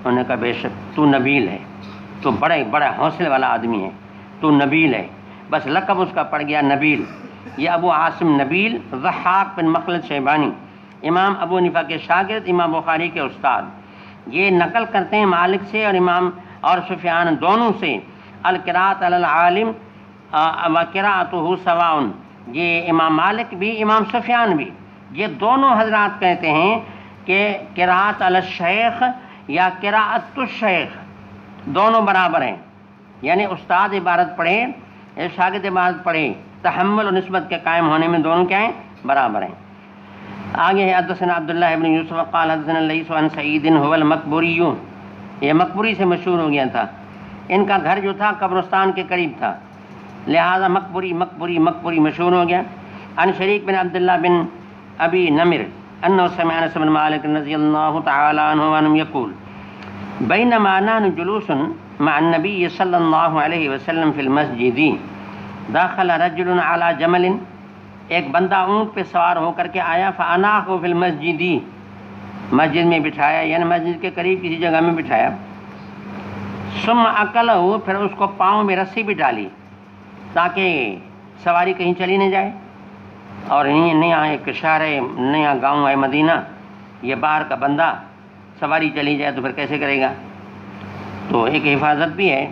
انہوں نے کہا بے شک تو نبیل ہے، تو بڑا حوصلے والا آدمی ہے، تو نبیل ہے، بس لقب اس کا پڑ گیا نبیل۔ یہ ابو عاصم نبیل ضحاک بن مخلد شیبانی، امام ابو حنیفہ کے شاگرد، امام بخاری کے استاد، یہ نقل کرتے ہیں مالک سے اور امام اور سفیان دونوں سے، القراءۃ علی العالم وقراءتہ سواء۔ یہ امام مالک بھی امام سفیان بھی، یہ دونوں حضرات کہتے ہیں کہ قراءت علی الشیخ یا قراءت الشیخ دونوں برابر ہیں، یعنی استاد عبارت پڑھے، شاگرد عبارت پڑھے، تحمل و نسبت کے قائم ہونے میں دونوں کیا ہیں؟ برابر ہیں۔ آگے ہے حدثنا عبداللہ ابن یوسف قال حدثنا لیث عن سعید هو المقبوری، یہ مقبوری سے مشہور ہو گیا تھا، ان کا گھر جو تھا قبرستان کے قریب تھا، لہذا مقبوری مقبوری مقبوری مشہور ہو گیا۔ عن شریک بن عبداللہ بن ابی نمر انه سمع انس بن مالک رضی اللہ تعالی عنہ عنہ یقول بینما نحن جلوس مع النبی صلی اللہ علیہ وسلم فی المسجد داخل رجل علی جمل، ایک بندہ اونٹ پہ سوار ہو کر کے آیا، فاناخ فی المسجد، مسجد میں بٹھایا، یعنی مسجد کے قریب کسی جگہ میں بٹھایا، ثم اکلہ، پھر اس کو پاؤں میں رسی بھی ڈالی تاکہ سواری کہیں چلی نہ جائے، اور نیا ایک شہر ہے، نیا گاؤں ہے مدینہ، یہ باہر کا بندہ سواری چلی جائے تو پھر کیسے کرے گا، تو ایک حفاظت بھی ہے۔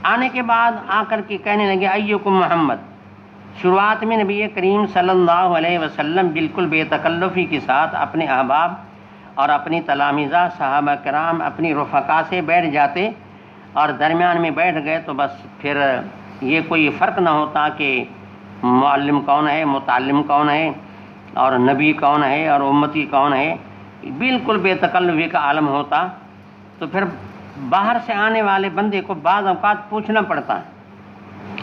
آنے کے بعد آ کر کے کہنے لگے ایکم محمد، شروعات میں نبی کریم صلی اللہ علیہ وسلم بالکل بے تکلفی کے ساتھ اپنے احباب اور اپنی تلامذہ صحابہ کرام اپنی رفقا سے بیٹھ جاتے، اور درمیان میں بیٹھ گئے تو بس پھر یہ کوئی فرق نہ ہوتا کہ معلم کون ہے، متعلم کون ہے، اور نبی کون ہے اور امتی کون ہے، بالکل بے تکلفی کا عالم ہوتا، تو پھر باہر سے آنے والے بندے کو بعض اوقات پوچھنا پڑتا،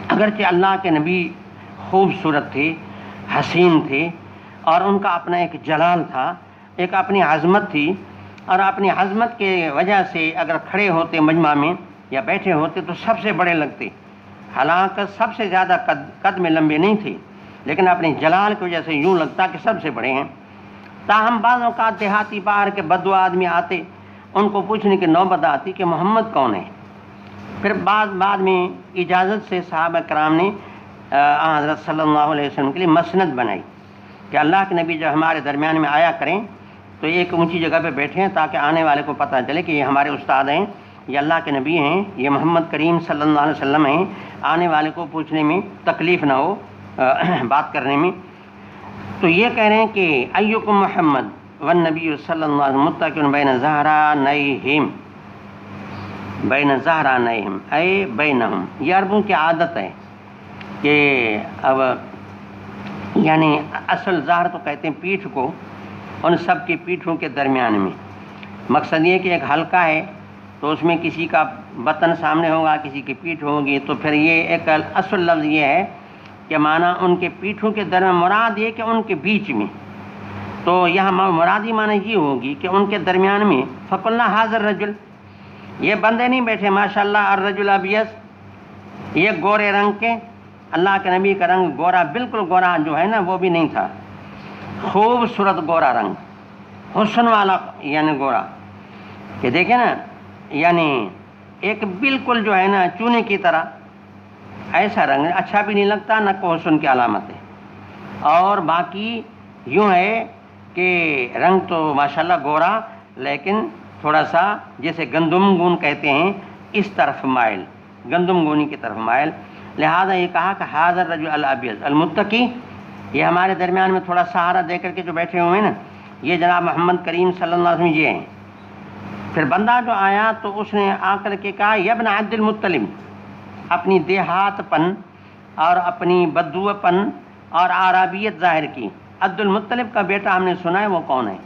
اگرچہ اللہ کے نبی خوبصورت تھے، حسین تھے، اور ان کا اپنا ایک جلال تھا، ایک اپنی عظمت تھی، اور اپنی عظمت کے وجہ سے اگر کھڑے ہوتے مجمع میں یا بیٹھے ہوتے تو سب سے بڑے لگتے، حالانکہ سب سے زیادہ قد میں لمبے نہیں تھے، لیکن اپنے جلال کی وجہ سے یوں لگتا کہ سب سے بڑے ہیں۔ تاہم بعض اوقات دیہاتی باہر کے بدو آدمی آتے، ان کو پوچھنے کی نوبت آتی کہ محمد کون ہے، پھر بعد میں اجازت سے صحابہ کرام نے حضرت صلی اللہ علیہ وسلم کے لیے مسند بنائی کہ اللہ کے نبی جب ہمارے درمیان میں آیا کریں تو ایک اونچی جگہ پہ بیٹھیں تاکہ آنے والے کو پتہ چلے کہ یہ ہمارے استاد ہیں، یہ اللہ کے نبی ہیں، یہ محمد کریم صلی اللہ علیہ وسلم ہیں، آنے والے کو پوچھنے میں تکلیف نہ ہو، بات کرنے میں۔ تو یہ کہہ رہے ہیں کہ ایکم محمد والنبی صلی اللہ علیہ وسلم متکئ بین ظہرانیہم، بین ظہرانیہم اے بینہم، یہ عربوں کی عادت ہے کہ اب یعنی اصل ظہر تو کہتے ہیں پیٹھ کو، ان سب کی پیٹھوں کے درمیان میں، مقصد یہ کہ ایک حلقہ ہے تو اس میں کسی کا بطن سامنے ہوگا، کسی کی پیٹھ ہوگی، تو پھر یہ ایک اصل لفظ یہ ہے کہ معنی ان کے پیٹھوں کے درمیان، مراد یہ کہ ان کے بیچ میں، تو یہاں مرادی معنی یہ ہوگی کہ ان کے درمیان میں، فقلنا حاضر رجل، یہ بندے نہیں بیٹھے ماشاءاللہ الرجل ابیض، یہ گورے رنگ کے، اللہ کے نبی کا رنگ گورا، بالکل گورا جو ہے نا وہ بھی نہیں تھا، خوبصورت گورا رنگ، حسن والا یعنی گورا، کہ دیکھیں نا یعنی ایک بالکل جو ہے نا چونے کی طرح، ایسا رنگ اچھا بھی نہیں لگتا، نہ کو حسن کی علامت ہے، اور باقی یوں ہے کہ رنگ تو ماشاءاللہ گورا، لیکن تھوڑا سا جیسے گندم گون کہتے ہیں اس طرف مائل، گندم گونی کی طرف مائل، لہذا یہ کہا کہ حاضر رجل الابیض المتقی، یہ ہمارے درمیان میں تھوڑا سہارا دے کر کے جو بیٹھے ہوئے ہیں نا، یہ جناب محمد کریم صلی اللہ علیہ وسلم یہ ہیں۔ پھر بندہ جو آیا تو اس نے آ کر کے کہا یا ابن عبد المطلب، اپنی دیہات پن اور اپنی بدو پن اور عربیت ظاہر کی، عبد المطلب کا بیٹا ہم نے سنا ہے، وہ کون ہے؟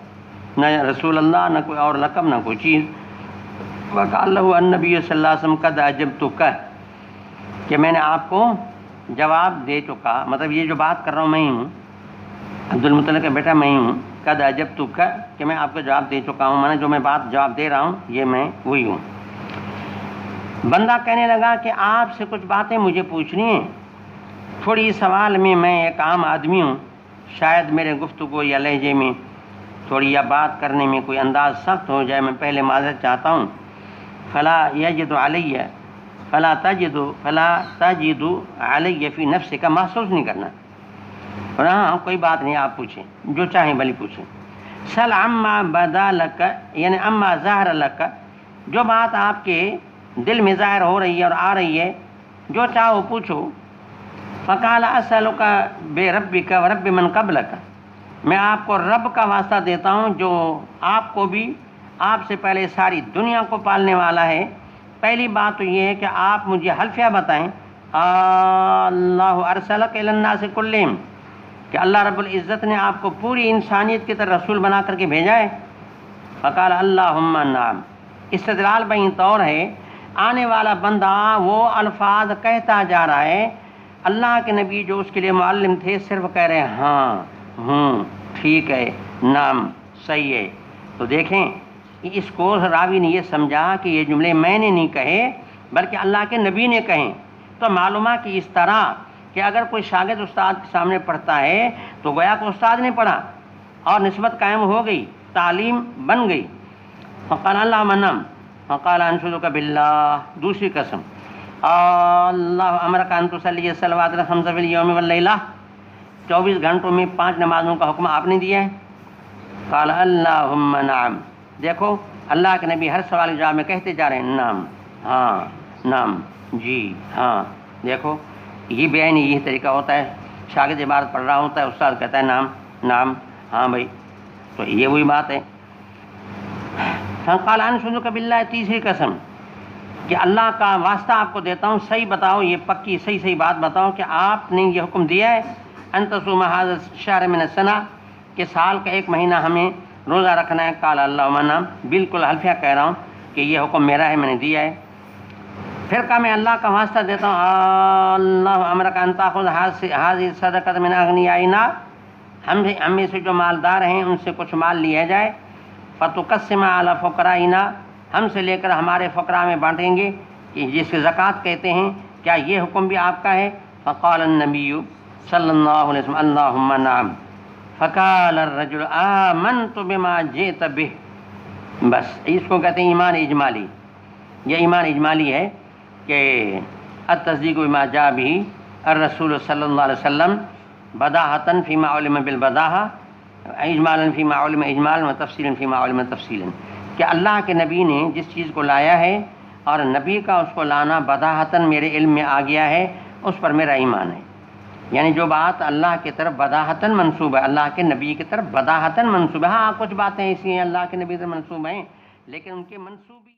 نہ رسول اللہ، نہ کوئی اور لقب، نہ کوئی چیز۔ وقال له النبی صلی اللہ علیہ وسلم قد اجبتک، کہ میں نے آپ کو جواب دے چکا، مطلب یہ جو بات کر رہا ہوں میں ہی ہوں، عبد المطلب کا بیٹا میں ہی ہوں، قد اجبتک، کہ میں آپ کو جواب دے چکا ہوں، میں نے جو میں بات جواب دے رہا ہوں یہ میں وہی ہوں۔ بندہ کہنے لگا کہ آپ سے کچھ باتیں مجھے پوچھنی ہیں، تھوڑی سوال میں ایک عام آدمی ہوں، شاید میرے گفتگو یا لہجے میں تھوڑی یہ بات کرنے میں کوئی انداز سخت ہو جائے، میں پہلے معذرت چاہتا ہوں. فلا یجد علیہ فلا تجد علیہ فی نفسک کا محسوس نہیں کرنا. ہاں کوئی بات نہیں، آپ پوچھیں جو چاہیں بھلی پوچھیں. سل اما بدا لک یعنی اما ظاہر لک، جو بات آپ کے دل میں ظاہر ہو رہی ہے اور آ رہی ہے، جو چاہو پوچھو. فقال اسألک بربک ورب من قبلک، میں آپ کو رب کا واسطہ دیتا ہوں جو آپ کو بھی آپ سے پہلے ساری دنیا کو پالنے والا ہے. پہلی بات تو یہ ہے کہ آپ مجھے حلفیہ بتائیں، اللہ ارسلک الی الناس کلہم، کہ اللہ رب العزت نے آپ کو پوری انسانیت کی طرح رسول بنا کر کے بھیجا ہے. فقال اللہم نعم. استدلال بین طور ہے، آنے والا بندہ وہ الفاظ کہتا جا رہا ہے، اللہ کے نبی جو اس کے لیے معلم تھے صرف کہہ رہے ہیں ہاں ٹھیک ہے، نام صحیح ہے. تو دیکھیں اس کو راوی نے یہ سمجھا کہ یہ جملے میں نے نہیں کہے بلکہ اللہ کے نبی نے کہیں. تو معلومہ کہ اس طرح کہ اگر کوئی شاگرد استاد کے سامنے پڑھتا ہے تو گویا کہ استاد نے پڑھا اور نسبت قائم ہو گئی، تعلیم بن گئی. فقال اللہ منم فقال انشدک باللہ، دوسری قسم، اللہ امرک ان تصلی الصلوات الخمس فی اليوم واللیلہ، 24 گھنٹوں میں 5 نمازوں کا حکم آپ نے دیا ہے. قال اللہم نعم. دیکھو اللہ کے نبی ہر سوال کے جواب میں کہتے جا رہے ہیں نعم، ہاں، نعم، جی، ہاں. دیکھو یہ بیان یہی طریقہ ہوتا ہے، شاگرد عبارت پڑھ رہا ہوتا ہے، استاد کہتا ہے نعم، نعم، ہاں بھائی. تو یہ وہی بات ہے. قال انشدک باللہ، تیسری قسم کہ اللہ کا واسطہ آپ کو دیتا ہوں، صحیح بتاؤ، یہ پکی صحیح بات بتاؤ کہ آپ نے یہ حکم دیا ہے ان تصوم ھذا الشہر من السنہ، کہ سال کا 1 مہینہ ہمیں روزہ رکھنا ہے. قال اللہم نعم، بالکل حلفیہ کہہ رہا ہوں کہ یہ حکم میرا ہے، میں نے دیا ہے. پھر کہا میں اللہ کا واسطہ دیتا ہوں، اللہ امرک ان تاخذ ھذہ الصدقۃ من اغنیائنا، ہم میں سے جو مالدار ہیں ان سے کچھ مال لیا جائے، فتقسم علی فقرائنا، ہم سے لے کر ہمارے فقراء میں بانٹیں گے، کہ جس کی زکوٰۃ کہتے ہیں. کیا یہ حکم بھی آپ کا ہے؟ فقال النبی صلی اللہ علیہ وسلم اللہم نعم. فقال الرجل آمنت بما جئت بہ. بس اس کو کہتے ہیں ایمان اجمالی. یہ ایمان اجمالی ہے کہ التصدیق بما جاء بہ الرسول صلی اللہ علیہ وسلم بداہۃ فیما علم بالبداہہ، اجمالا فیما علم اجمالا و تفصیلا فیما علم تفصیلا، کہ اللہ کے نبی نے جس چیز کو لایا ہے اور نبی کا اس کو لانا بداہتاً میرے علم میں آ گیا ہے، اس پر میرا ایمان ہے. یعنی جو بات اللہ کی طرف بداہتاً منسوب ہے، اللہ کے نبی کی طرف بداہتاً منسوب ہے. ہاں کچھ باتیں ایسی ہیں اللہ کے نبی سے منسوب ہیں لیکن ان کے منسوبی